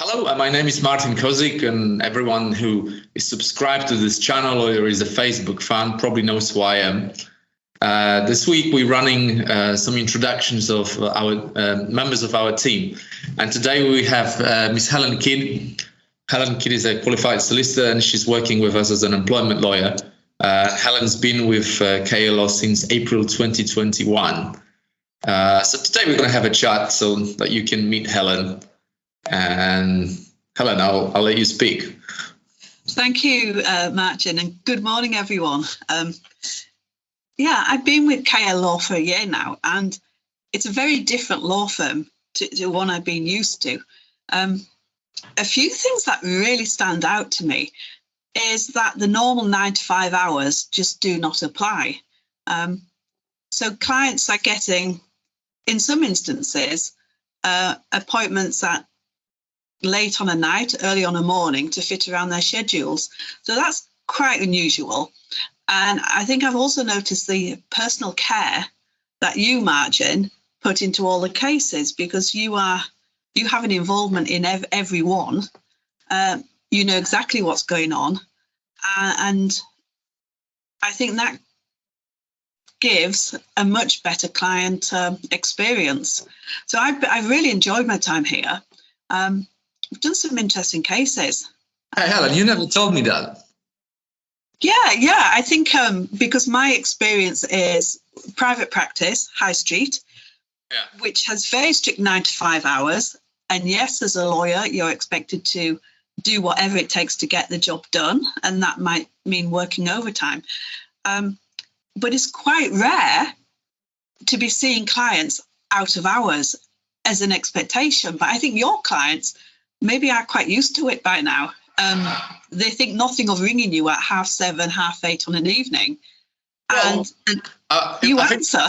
Hello, my name is Marcin Kozik, and everyone who is subscribed to this channel or is a Facebook fan probably knows who I am. This week we're running some introductions of our members of our team, and today we have Miss Helen Kidd. Helen Kidd is a qualified solicitor and she's working with us as an employment lawyer. Helen's been with KLO since April 2021. So today we're going to have a chat so that you can meet Helen. And Helen, I'll let you speak. Thank you, Marcin, and good morning, everyone. I've been with KLO for a year now, and it's a very different law firm to one I've been used to. A few things that really stand out to me is that the normal 9 to 5 hours just do not apply. So clients are getting, in some instances, appointments at late on a night, early on a morning to fit around their schedules. So that's quite unusual. And I think I've also noticed the personal care that you, Marcin, put into all the cases, because you have an involvement in every one. You know exactly what's going on. And I think that gives a much better client experience. So I've really enjoyed my time here. We've done some interesting cases. Hey, Helen, you never told me that. Yeah. I think because my experience is private practice, high street, which has very strict 9 to 5 hours. And yes, as a lawyer, you're expected to do whatever it takes to get the job done. And that might mean working overtime. But it's quite rare to be seeing clients out of hours as an expectation. But I think your clients maybe are quite used to it by now. They think nothing of ringing you at 7:30, 8:30 on an evening. And you answer.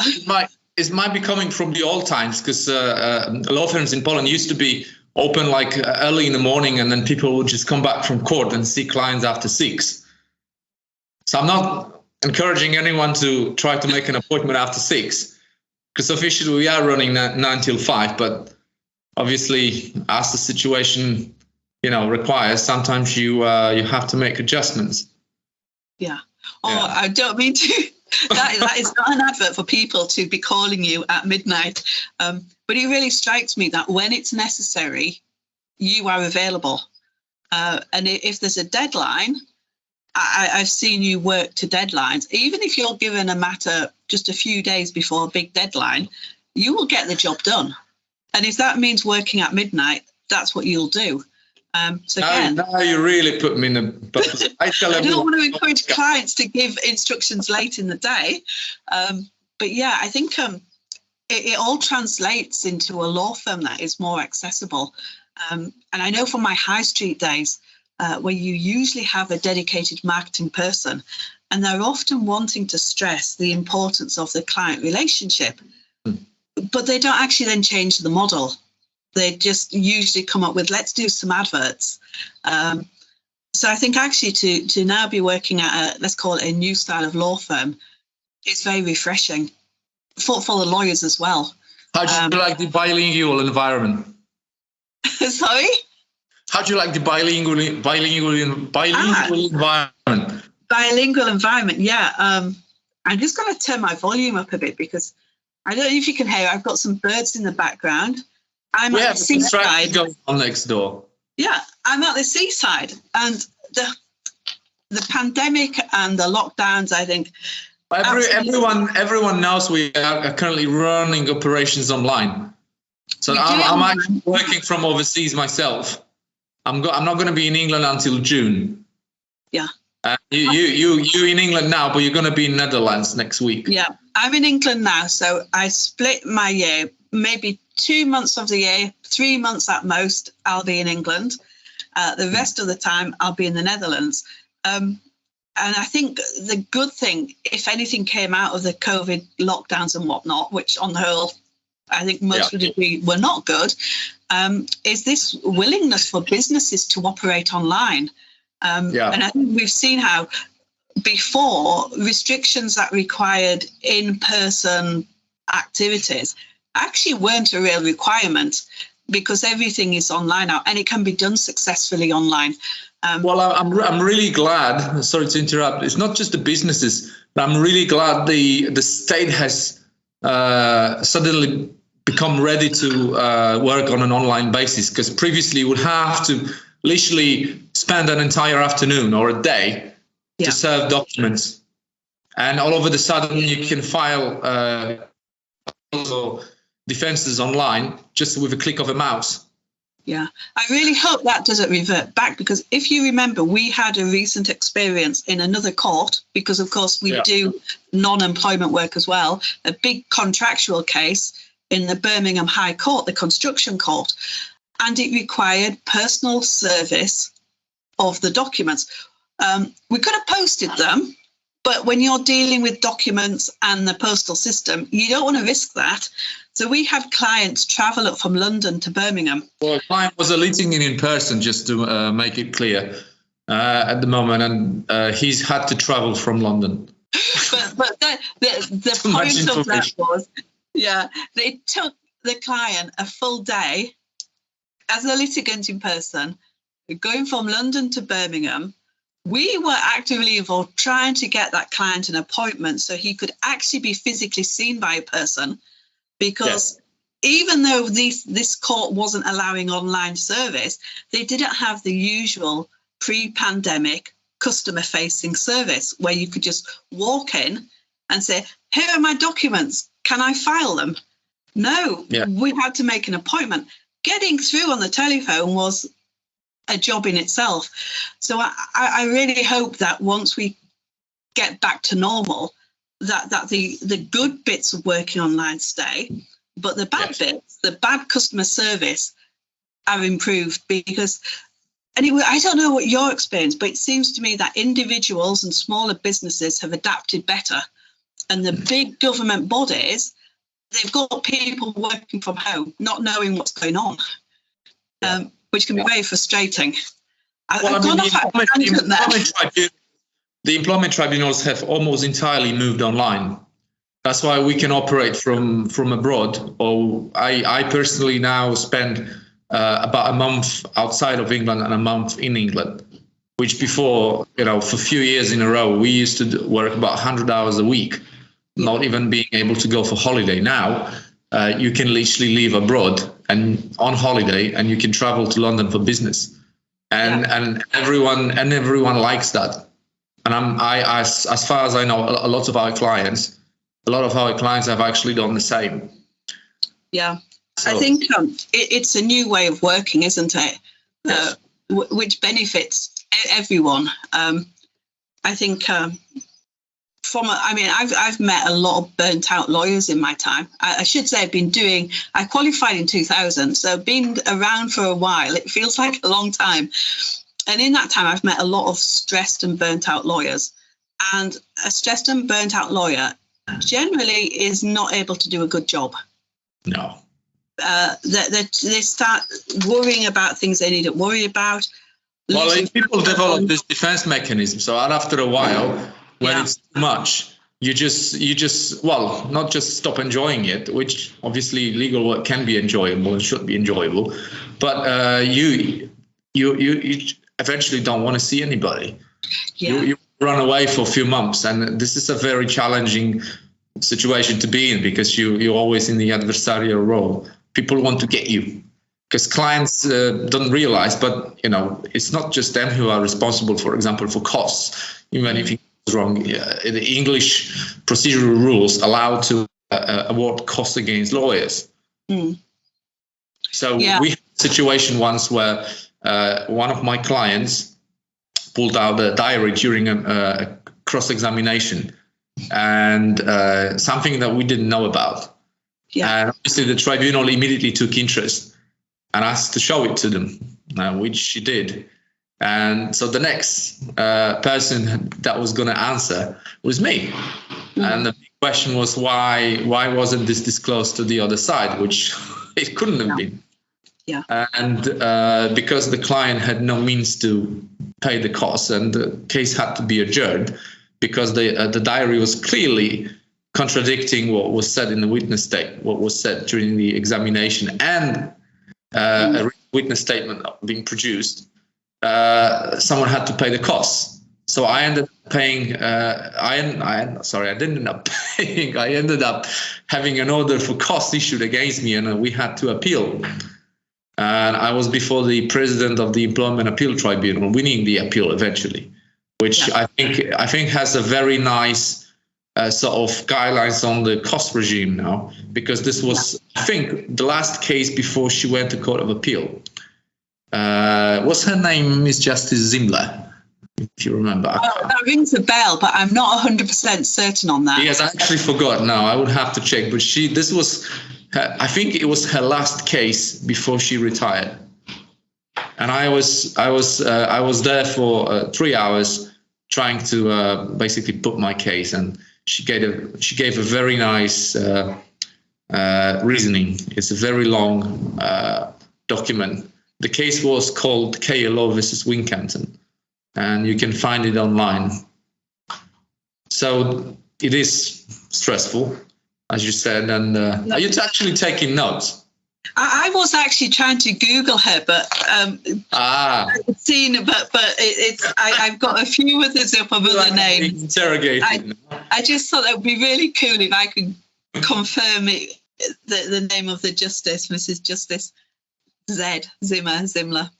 It might be coming from the old times, because law firms in Poland used to be open like early in the morning, and then people would just come back from court and see clients after 6. So I'm not encouraging anyone to try to make an appointment after 6, because officially we are running 9 till 5, but obviously as the situation requires, sometimes you have to make adjustments. I don't mean to that is not an advert for people to be calling you at midnight, but it really strikes me that when it's necessary, you are available, and if there's a deadline, I've seen you work to deadlines. Even if you're given a matter just a few days before a big deadline, you will get the job done. And if that means working at midnight, that's what you'll do. Now you really put me in a box. I don't want to encourage clients to give instructions late in the day. But I think it all translates into a law firm that is more accessible. And I know from my high street days, where you usually have a dedicated marketing person, and they're often wanting to stress the importance of the client relationship, but they don't actually then change the model. They just usually come up with, let's do some adverts. So I think actually to now be working at let's call it a new style of law firm, is very refreshing for the lawyers as well. How do you like the bilingual environment? Sorry? How do you like the bilingual environment? Bilingual environment, I'm just going to turn my volume up a bit, because I don't know if you can hear, I've got some birds in the background. I'm at the seaside. Going on next door. Yeah, I'm at the seaside, and the pandemic and the lockdowns, I think. Everyone knows we are currently running operations online. So I'm actually working from overseas myself. I'm not going to be in England until June. Yeah. You in England now, but you're going to be in Netherlands next week. Yeah, I'm in England now, so I split my year. Maybe 2 months of the year, 3 months at most, I'll be in England. The rest of the time, I'll be in the Netherlands. And I think the good thing, if anything came out of the COVID lockdowns and whatnot, which on the whole, I think most would agree were not good, is this willingness for businesses to operate online. And I think we've seen how before, restrictions that required in-person activities actually weren't a real requirement. because everything is online now, and it can be done successfully online. Well, I'm really glad. Sorry to interrupt. It's not just the businesses, but I'm really glad the state has suddenly become ready to work on an online basis, because previously you would have to literally spend an entire afternoon or a day to serve documents, and all of a sudden you can file defenses online just with a click of a mouse. Yeah, I really hope that doesn't revert back, because if you remember, we had a recent experience in another court, because of course we do non-employment work as well, a big contractual case in the Birmingham High Court, the construction court, and it required personal service of the documents. We could have posted them, but when you're dealing with documents and the postal system, you don't want to risk that. So we had clients travel up from London to Birmingham. Well, a client was eliciting in person, just to make it clear at the moment, and he's had to travel from London. But the point of that was, they took the client a full day as a litigant in person, going from London to Birmingham. We were actively involved trying to get that client an appointment so he could actually be physically seen by a person, because even though this court wasn't allowing online service, they didn't have the usual pre-pandemic customer-facing service where you could just walk in and say, here are my documents, can I file them? No, we had to make an appointment. Getting through on the telephone was a job in itself. So I really hope that once we get back to normal, that the good bits of working online stay, but the bad bits, the bad customer service, are improved. Because anyway, I don't know what your experience, but it seems to me that individuals and smaller businesses have adapted better, and the big government bodies, they've got people working from home, not knowing what's going on, which can be very frustrating. The employment tribunals have almost entirely moved online. That's why we can operate from abroad. Or I personally now spend about a month outside of England and a month in England, which before, for a few years in a row, we used to work about 100 hours a week, not even being able to go for holiday. Now you can literally live abroad and on holiday, and you can travel to London for business, and everyone likes that. And as far as I know, a lot of our clients have actually done the same. Yeah. So, I think it's a new way of working, isn't it? Yes. Which benefits everyone. I think I've met a lot of burnt out lawyers in my time. I should say I qualified in 2000, so being around for a while, it feels like a long time. And in that time, I've met a lot of stressed and burnt out lawyers. And a stressed and burnt out lawyer generally is not able to do a good job. No. They start worrying about things they needn't worry about. Well, people develop this defense mechanism. So after a while, when it's too much, you just not just stop enjoying it, which obviously legal work can be enjoyable and should be enjoyable, but you eventually don't want to see anybody. You run away for a few months, and this is a very challenging situation to be in, because you're always in the adversarial role. People want to get you, because clients don't realize, but it's not just them who are responsible, for example, for costs. Even if it goes wrong, the English procedural rules allow to award costs against lawyers. So we had a situation once where one of my clients pulled out a diary during a cross-examination, and something that we didn't know about. And obviously the tribunal immediately took interest and asked to show it to them, which she did. And so the next person that was going to answer was me. And the question was, why wasn't this disclosed to the other side, which it couldn't have been. And because the client had no means to pay the costs, and the case had to be adjourned, because the diary was clearly contradicting what was said in the witness statement, what was said during the examination, and a witness statement being produced, someone had to pay the costs. So I ended up paying. I didn't end up paying. I ended up having an order for costs issued against me, and we had to appeal. And I was before the president of the Employment Appeal Tribunal, winning the appeal eventually, which I think has a very nice sort of guidelines on the cost regime now, because this was, I think, the last case before she went to Court of Appeal. What's her name? Miss Justice Zimler, if you remember. That rings a bell, but I'm not 100% certain on that. Yes, I actually forgot now. I would have to check. But this was, I think it was her last case before she retired. And I was there for 3 hours trying to basically put my case, and she gave a very nice reasoning. It's a very long document. The case was called KLO versus Wincanton, and you can find it online. So it is stressful, as you said. And are you actually taking notes? I was actually trying to Google her, but I've seen, but I've got a few others up of other names. Interrogated. I just thought that would be really cool if I could confirm it, the name of the justice, Mrs. Justice Zimler.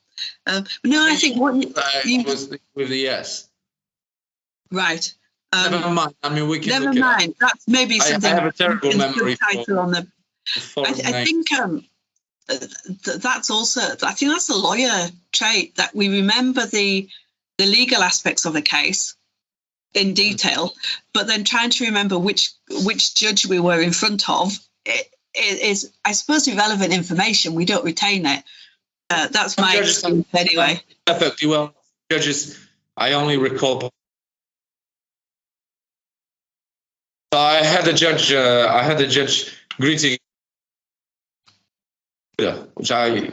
No, I think what you was with the yes. Right. Never mind. I mean, we can. Never mind. That's maybe something. I have a terrible memory. On the. I think that's also. I think that's a lawyer trait, that we remember the legal aspects of a case in detail, but then trying to remember which judge we were in front of is, I suppose, irrelevant information. We don't retain it. That's my experience anyway. Perfectly well. Judges, I only recall. I had a judge greeting, which I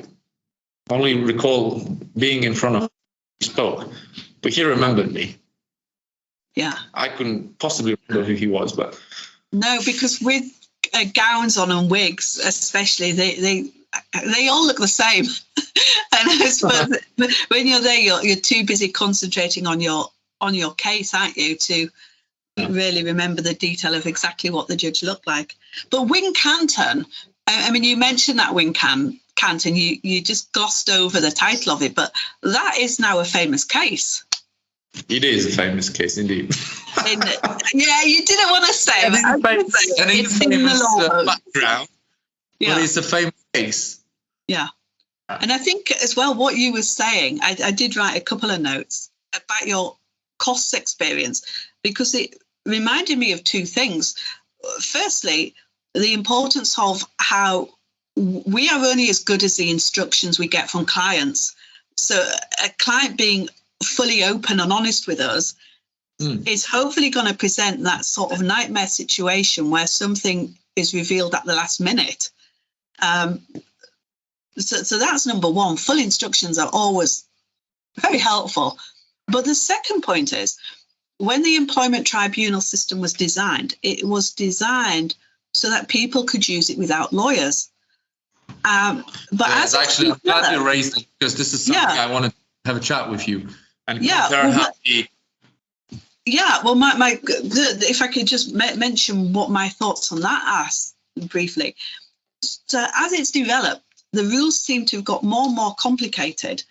only recall being in front of. He spoke, but he remembered me. Yeah. I couldn't possibly remember who he was, but. No, because with gowns on and wigs, especially, they all look the same. And I suppose when you're there, you're too busy concentrating on your case, aren't you, to really remember the detail of exactly what the judge looked like. But Wincanton, I mean, you mentioned that Wincanton, you just glossed over the title of it, but that is now a famous case. It is a famous case, indeed. Yeah, you didn't want to say it. It's in the law background, but it's a famous case. Yeah. And I think as well, what you were saying, I did write a couple of notes about your costs experience, because it reminded me of two things. Firstly, the importance of how we are only as good as the instructions we get from clients. So a client being fully open and honest with us is hopefully going to present that sort of nightmare situation where something is revealed at the last minute. So that's number one. Full instructions are always very helpful. But the second point is, when the employment tribunal system was designed, it was designed so that people could use it without lawyers. But as actually, I'm glad you raised it, because this is something I want to have a chat with you. And well, my if I could just mention what my thoughts on that are briefly. So as it's developed, the rules seem to have got more and more complicated.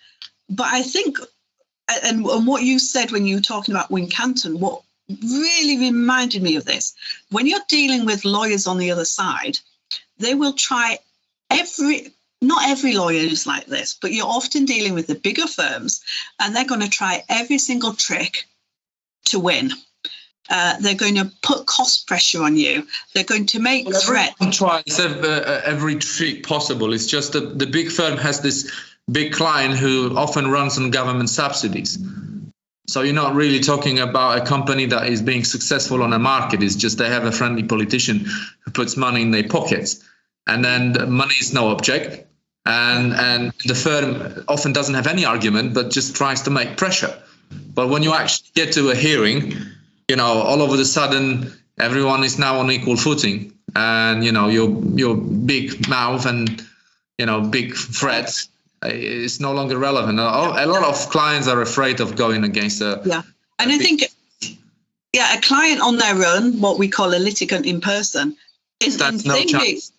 But I think, and what you said when you were talking about Wincanton, what really reminded me of this, when you're dealing with lawyers on the other side, they will try not every lawyer is like this, but you're often dealing with the bigger firms, and they're going to try every single trick to win. They're going to put cost pressure on you. They're going to make threats. Everyone tries every trick possible. It's just that the big firm has this big client who often runs on government subsidies. So you're not really talking about a company that is being successful on a market. It's just they have a friendly politician who puts money in their pockets. And then the money is no object. And the firm often doesn't have any argument, but just tries to make pressure. But when you actually get to a hearing, all of a sudden, everyone is now on equal footing. And, your big mouth and, big threat, is no longer relevant. A lot of clients are afraid of going against a and I think a client on their own, what we call a litigant in person, stands no chance.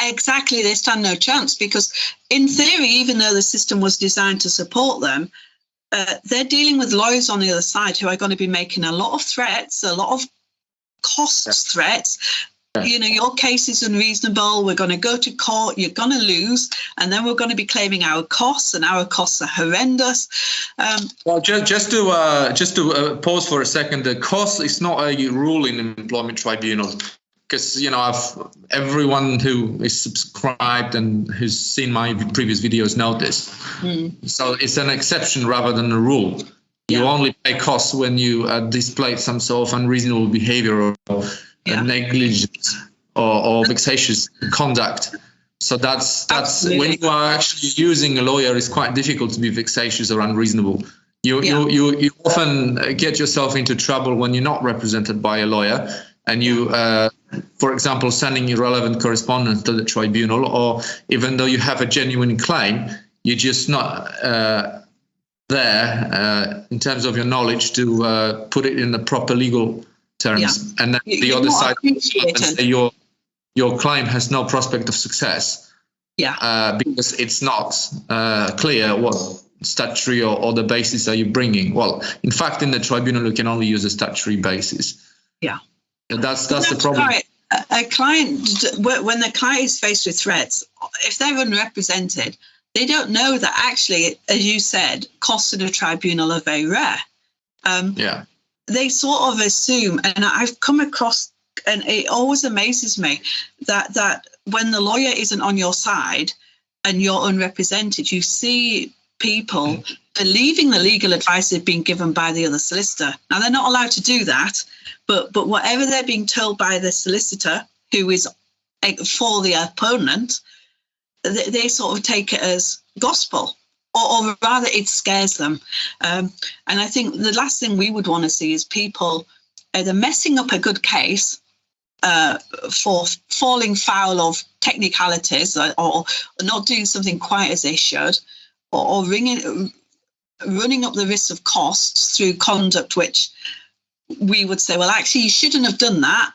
Exactly, they stand no chance, because in theory, even though the system was designed to support them, they're dealing with lawyers on the other side who are going to be making a lot of threats, a lot of costs threats. Your case is unreasonable. We're going to go to court. You're going to lose, and then we're going to be claiming our costs, and our costs are horrendous. Well, just to pause for a second, the cost is not a rule in employment tribunals, because everyone who is subscribed and who's seen my previous videos know this. So it's an exception rather than a rule. You only pay costs when you display some sort of unreasonable behavior or negligence or vexatious conduct. So that's when you are actually using a lawyer, it's quite difficult to be vexatious or unreasonable. You often get yourself into trouble when you're not represented by a lawyer, and you, for example, sending irrelevant correspondence to the tribunal, or even though you have a genuine claim, you're just not there in terms of your knowledge to put it in the proper legal terms, and then the other side say your client has no prospect of success, because it's not clear what statutory or the basis are you bringing. Well, in fact, in the tribunal, you can only use a statutory basis. And that's the problem. Right. A client, when the client is faced with threats, if they're unrepresented, they don't know that actually, as you said, costs in a tribunal are very rare. They sort of assume, and I've come across, and it always amazes me that when the lawyer isn't on your side and you're unrepresented, you see people believing the legal advice they've been given by the other solicitor. Now, they're not allowed to do that, but whatever they're being told by the solicitor who is for the opponent, they sort of take it as gospel. Or rather, it scares them. And I think the last thing we would want to see is people either messing up a good case for falling foul of technicalities, or not doing something quite as they should, or running up the risk of costs through conduct which we would say, well, actually, you shouldn't have done that.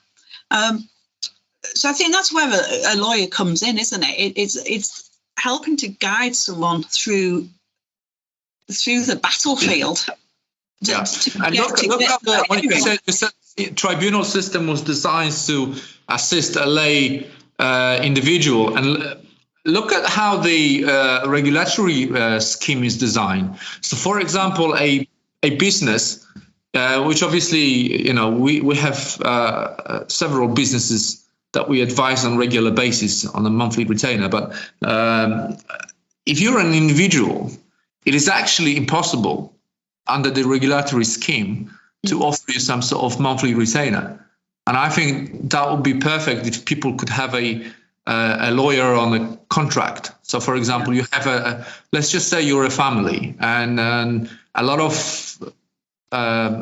So I think that's where a lawyer comes in, isn't it? It's helping to guide someone through the battlefield. And look at when you said the tribunal system was designed to assist a lay individual, and look at how the regulatory scheme is designed. So, for example, a business, which obviously, we have several businesses that we advise on a regular basis on a monthly retainer. But if you're an individual, it is actually impossible under the regulatory scheme to offer you some sort of monthly retainer. And I think that would be perfect if people could have a lawyer on a contract. So, for example, you have let's just say you're a family, and a lot of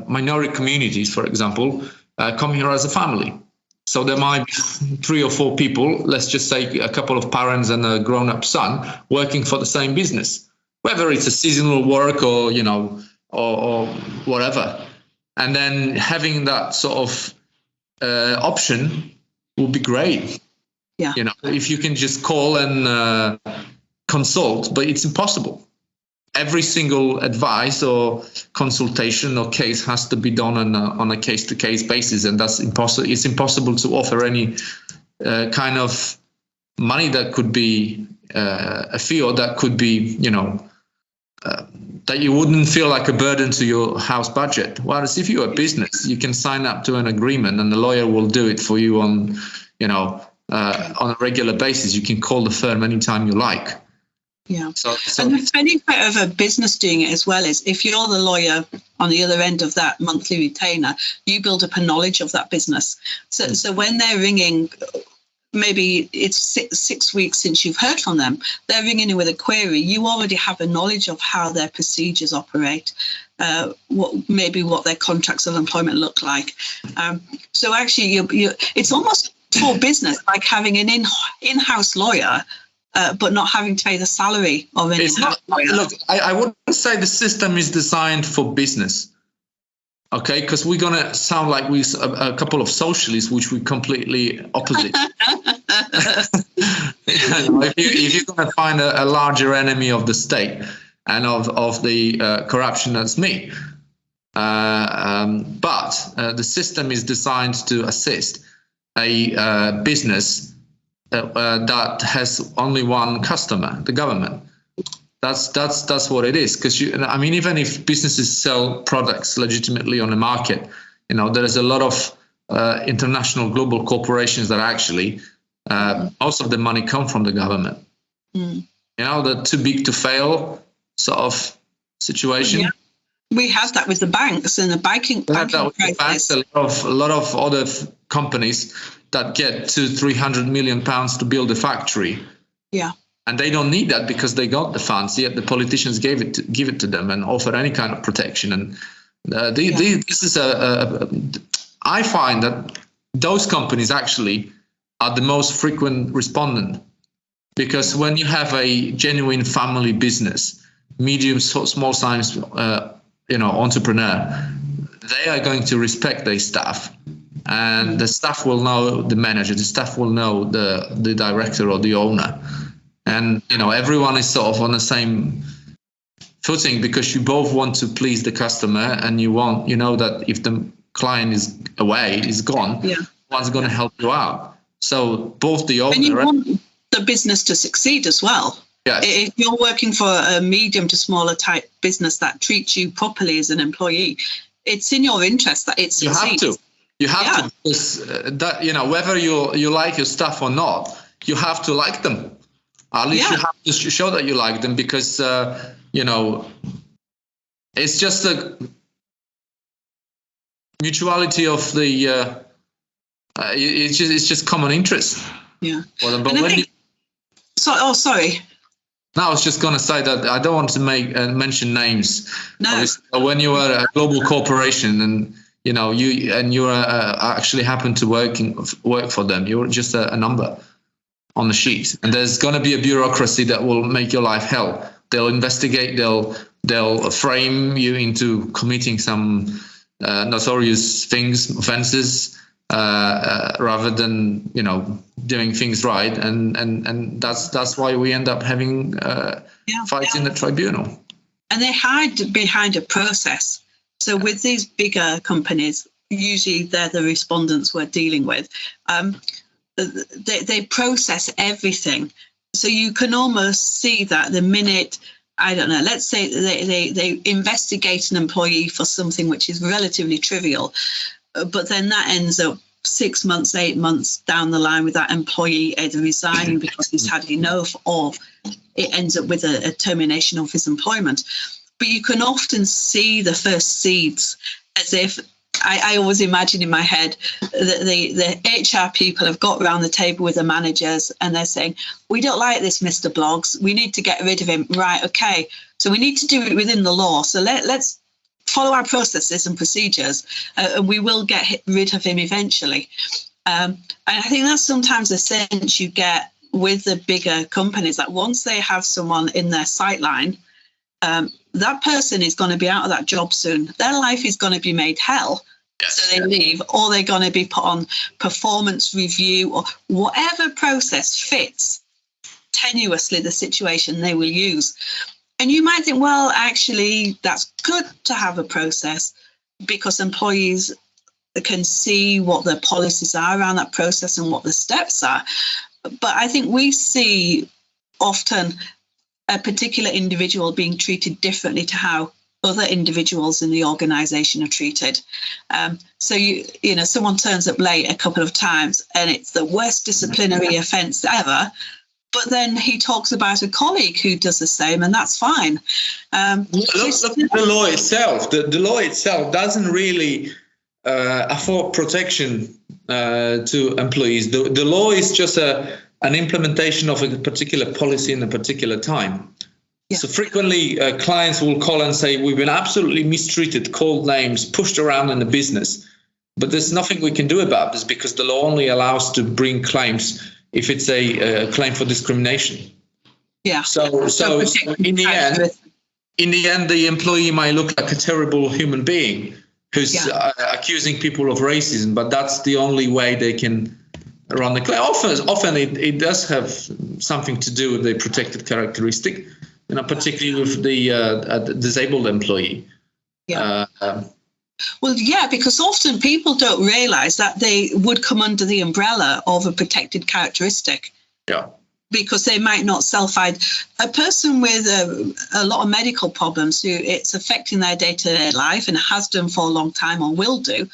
minority communities, for example, come here as a family. So there might be 3 or 4 people, let's just say a couple of parents and a grown-up son, working for the same business, whether it's a seasonal work or, or whatever. And then having that sort of option would be great. Yeah. If you can just call and consult, but it's impossible. Every single advice or consultation or case has to be done on a case-to-case basis, and that's impossible. It's impossible to offer any kind of money that could be a fee, or that could be, that you wouldn't feel like a burden to your house budget. Whereas if you're a business, you can sign up to an agreement, and the lawyer will do it for you on a regular basis. You can call the firm anytime you like. Yeah. So and the benefit of a business doing it as well is if you're the lawyer on the other end of that monthly retainer, you build up a knowledge of that business. So when they're ringing, maybe it's six weeks since you've heard from them, they're ringing you with a query, you already have a knowledge of how their procedures operate, what their contracts of employment look like. So actually, it's almost for business like having an in-house lawyer but not having to pay the salary of an employer. Look, I wouldn't say the system is designed for business. Okay, because we're going to sound like we a couple of socialists, which we're completely opposite. If you're going to find a larger enemy of the state and of the corruption, that's me. But the system is designed to assist a business that has only one customer, the government. That's what it is. Because even if businesses sell products legitimately on the market, there is a lot of international global corporations that actually most of the money come from the government. The too big to fail sort of situation. Yeah. We have that with the banks and the banking crisis. A lot of other companies that get £200-300 million to build a factory. Yeah. And they don't need that because they got the funds, yet the politicians give it to them and offer any kind of protection. And this is I find that those companies actually are the most frequent respondent, because when you have a genuine family business, medium, small size, entrepreneur, they are going to respect their staff, and the staff will know the manager, the staff will know the director or the owner. And, everyone is sort of on the same footing, because you both want to please the customer, and you know that if the client is away, is gone, one's going to help you out. So both the owner and you want the business to succeed as well. Yes. If you're working for a medium to smaller type business that treats you properly as an employee, it's in your interest that it succeeds. You have to, because whether you like your staff or not, you have to like them. At least you have to show that you like them, because, it's just a mutuality of the, it's just common interest. Yeah. But sorry. No, I was just going to say that I don't want to mention names. No. When you are a global corporation and, you actually happen to work for them, you're just a number on the sheet, and there's going to be a bureaucracy that will make your life hell. They'll investigate, they'll frame you into committing some notorious offenses, rather than doing things right, and that's why we end up having fights in the tribunal. And they hide behind a process. So with these bigger companies, usually they're the respondents we're dealing with. They process everything, so you can almost see that the minute, I don't know, let's say they investigate an employee for something which is relatively trivial, but then that ends up 6 months, 8 months down the line with that employee either resigning because he's had enough, or it ends up with a termination of his employment. But you can often see the first seeds, as if I always imagine in my head that the HR people have got around the table with the managers, and they're saying, we don't like this Mr. Bloggs, we need to get rid of him. Right, okay, so we need to do it within the law, so let's follow our processes and procedures, and we will get rid of him eventually. And I think that's sometimes the sense you get with the bigger companies, that once they have someone in their sightline, that person is going to be out of that job soon. Their life is going to be made hell. So they leave, or they're going to be put on performance review, or whatever process fits tenuously the situation they will use. And you might think, well, actually, that's good to have a process, because employees can see what the policies are around that process and what the steps are. But I think we see often a particular individual being treated differently to how other individuals in the organisation are treated. So someone turns up late a couple of times and it's the worst disciplinary offence ever, but then he talks about a colleague who does the same, and that's fine. Look at the law itself. The law itself doesn't really afford protection to employees. The law is just an implementation of a particular policy in a particular time. Yeah. So frequently clients will call and say, we've been absolutely mistreated, called names, pushed around in the business. But there's nothing we can do about this, because the law only allows to bring claims if it's a claim for discrimination. Yeah. So in the end, the employee might look like a terrible human being who's accusing people of racism, but that's the only way they can run the claim. Often it does have something to do with the protected characteristic, particularly with the disabled employee. Yeah. Well, yeah, because often people don't realize that they would come under the umbrella of a protected characteristic. Yeah. Because they might not a person with a lot of medical problems who it's affecting their day-to-day life and has done for a long time or will do,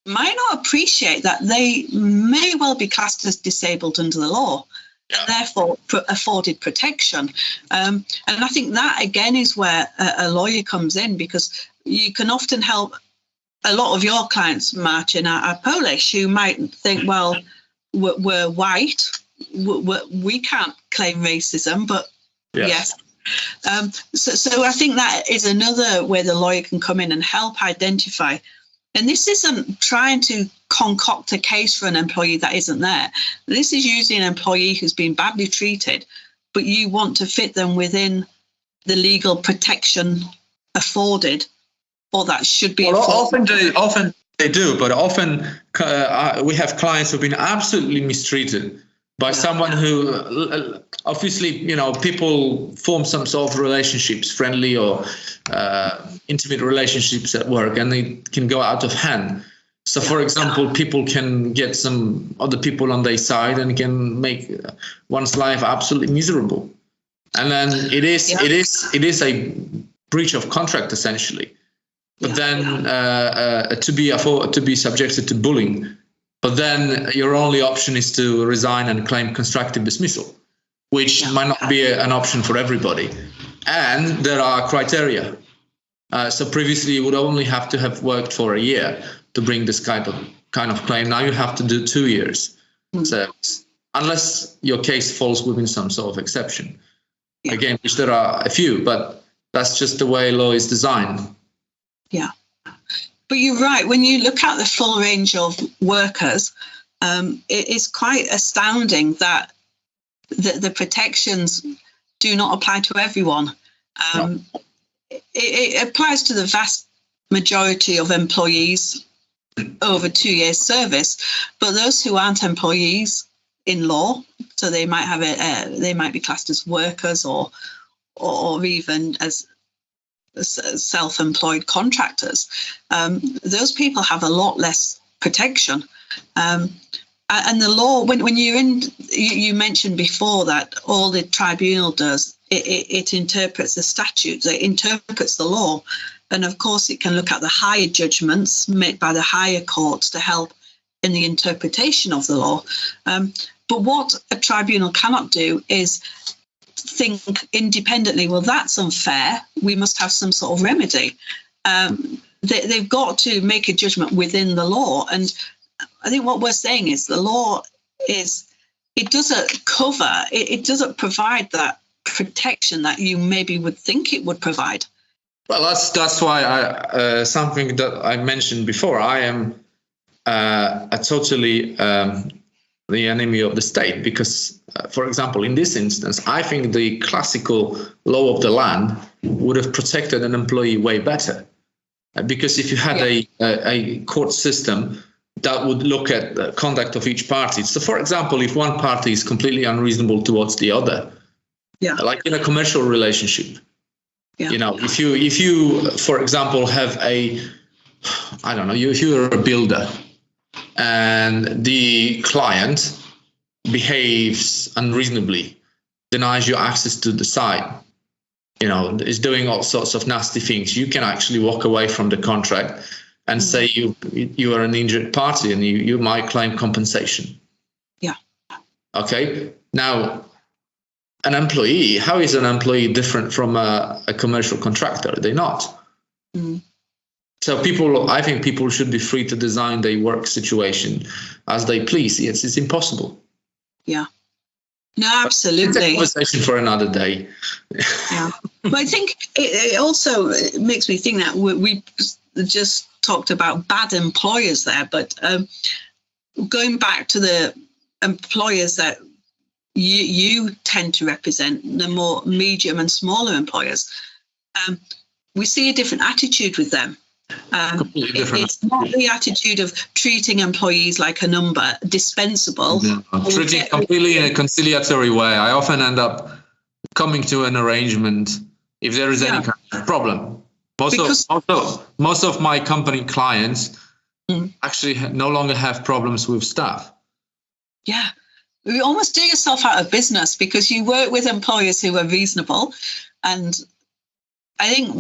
might not appreciate that they may well be classed as disabled under the law, and therefore afforded protection. And I think that, again, is where a lawyer comes in, because you can often help a lot of your clients, Marcin, are Polish, who might think, well, we're white, we can't claim racism, but yes. So I think that is another way the lawyer can come in and help identify. And this isn't trying to concoct a case for an employee that isn't there. This is usually an employee who's been badly treated, but you want to fit them within the legal protection afforded, or that should be afforded. Often they do, but often we have clients who've been absolutely mistreated by someone who, obviously, people form some sort of relationships, friendly or intimate relationships at work, and they can go out of hand. So, for example, people can get some other people on their side and can make one's life absolutely miserable. And then it is a breach of contract, essentially. But then to be subjected to bullying. But then your only option is to resign and claim constructive dismissal, which might not be an option for everybody. And there are criteria. So previously you would only have to have worked for a year to bring this kind of claim. Now you have to do 2 years. So unless your case falls within some sort of exception. Again, which there are a few, but that's just the way law is designed. Yeah. But you're right. When you look at the full range of workers, it is quite astounding that the protections do not apply to everyone. It applies to the vast majority of employees over 2 years service, but those who aren't employees in law, so they might have they might be classed as workers or even as self-employed contractors. Those people have a lot less protection. And the law, when you're in, you mentioned before that all the tribunal does, it interprets the statutes, it interprets the law. And of course, it can look at the higher judgments made by the higher courts to help in the interpretation of the law. But what a tribunal cannot do is think independently, well, that's unfair, we must have some sort of remedy. They've got to make a judgment within the law. And I think what we're saying is the law it doesn't cover, it doesn't provide that protection that you maybe would think it would provide. Well, that's why something that I mentioned before, I am a totally the enemy of the state, because, for example, in this instance, I think the classical law of the land would have protected an employee way better. Because if you had a court system that would look at the conduct of each party. So, for example, if one party is completely unreasonable towards the other, like in a commercial relationship, if you, for example, have if you're a builder and the client behaves unreasonably, denies you access to the site, is doing all sorts of nasty things, you can actually walk away from the contract and say you are an injured party and you might claim compensation. Yeah. Okay. Now, an employee, how is an employee different from a commercial contractor? They're not. So I think people should be free to design their work situation as they please. Yes, it's impossible. Yeah. No, absolutely. It's a conversation for another day. Yeah. But I think it also makes me think that we just talked about bad employers there, but going back to the employers that you tend to represent, the more medium and smaller employers, we see a different attitude with them. It's not the attitude of treating employees like a number, dispensable. Treating completely in a conciliatory way. I often end up coming to an arrangement if there is any kind of problem. Most of my company clients actually no longer have problems with staff. Yeah. You almost do yourself out of business because you work with employers who are reasonable. And I think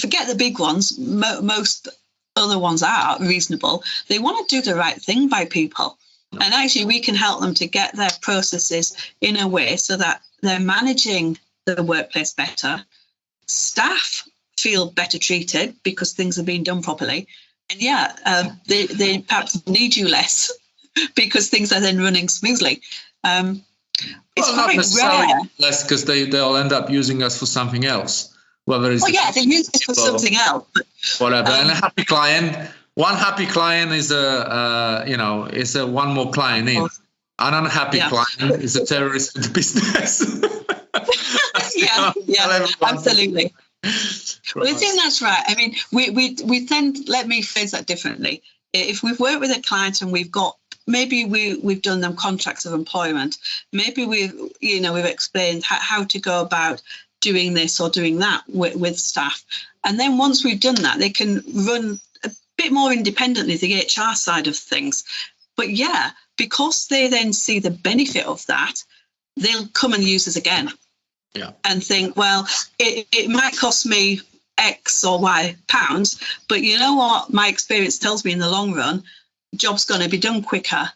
forget the big ones, most other ones are reasonable. They want to do the right thing by people. And actually, we can help them to get their processes in a way so that they're managing the workplace better. Staff feel better treated because things are being done properly. And they perhaps need you less because things are then running smoothly. It's quite rare. Less because they'll end up using us for something else. Whether it's they use us for something else. But, whatever. And a happy client, one happy client is one more client in. An unhappy client is a terrorist in the business. Absolutely. Well, I think that's right. I mean, we tend, let me phrase that differently. If we've worked with a client and we've done them contracts of employment, maybe we've explained how to go about doing this or doing that with staff. And then once we've done that, they can run a bit more independently, the HR side of things. But because they then see the benefit of that, they'll come and use us again. Yeah. And think, well, it might cost me X or Y pounds, but you know what? My experience tells me in the long run, job's going to be done quicker,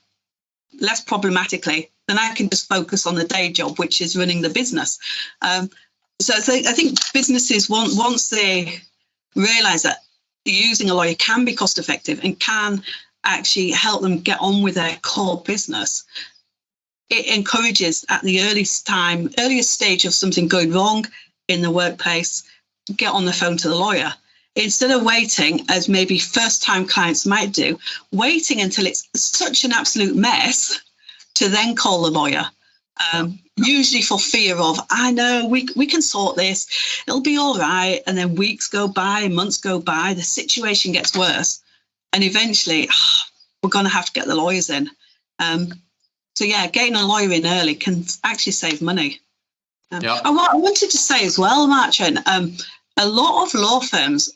less problematically. Then I can just focus on the day job, which is running the business. So I think businesses, once they realise that using a lawyer can be cost effective and can actually help them get on with their core business, it encourages at the earliest stage of something going wrong in the workplace, get on the phone to the lawyer. Instead of waiting, as maybe first-time clients might do, waiting until it's such an absolute mess to then call the lawyer, usually for fear of, I know, we can sort this, it'll be all right. And then weeks go by, months go by, the situation gets worse. And eventually, we're going to have to get the lawyers in. So getting a lawyer in early can actually save money. And what I wanted to say as well, Marcin, a lot of law firms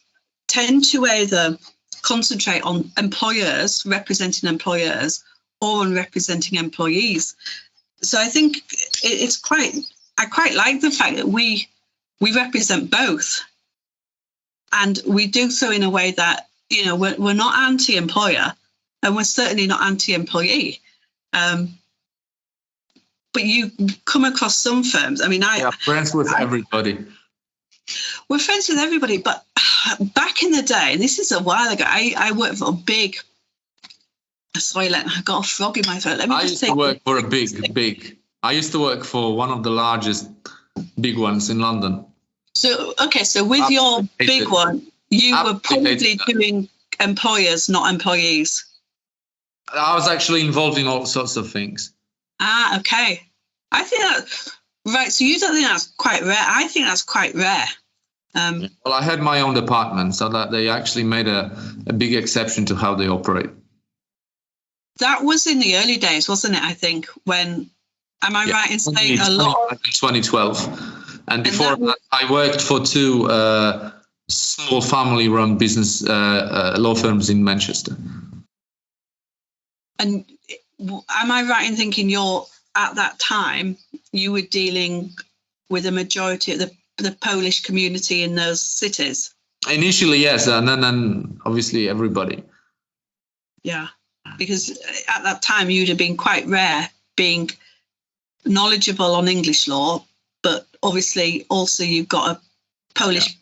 tend to either concentrate on employers, representing employers, or on representing employees. So I think I quite like the fact that we represent both. And we do so in a way that, we're not anti-employer and we're certainly not anti-employee. But you come across some firms. I mean, friends with everybody. We're friends with everybody, but back in the day, and this is a while ago, I worked for a big. Sorry, I got a frog in my throat. I used to work for a big. I used to work for one of the largest big ones in London. So with your big one, you were probably doing employers, not employees. I was actually involved in all sorts of things. Okay. I think right. So you don't think that's quite rare? I think that's quite rare. Well, I had my own department, so that they actually made a big exception to how they operate. That was in the early days, wasn't it? I think am I right in saying a lot? 2012, and before that, I worked for two small family-run business law firms in Manchester. And am I right in thinking at that time you were dealing with a majority of the Polish community in those cities? Initially, yes, and then obviously everybody. Yeah, because at that time you'd have been quite rare being knowledgeable on English law, but obviously also you've got a Polish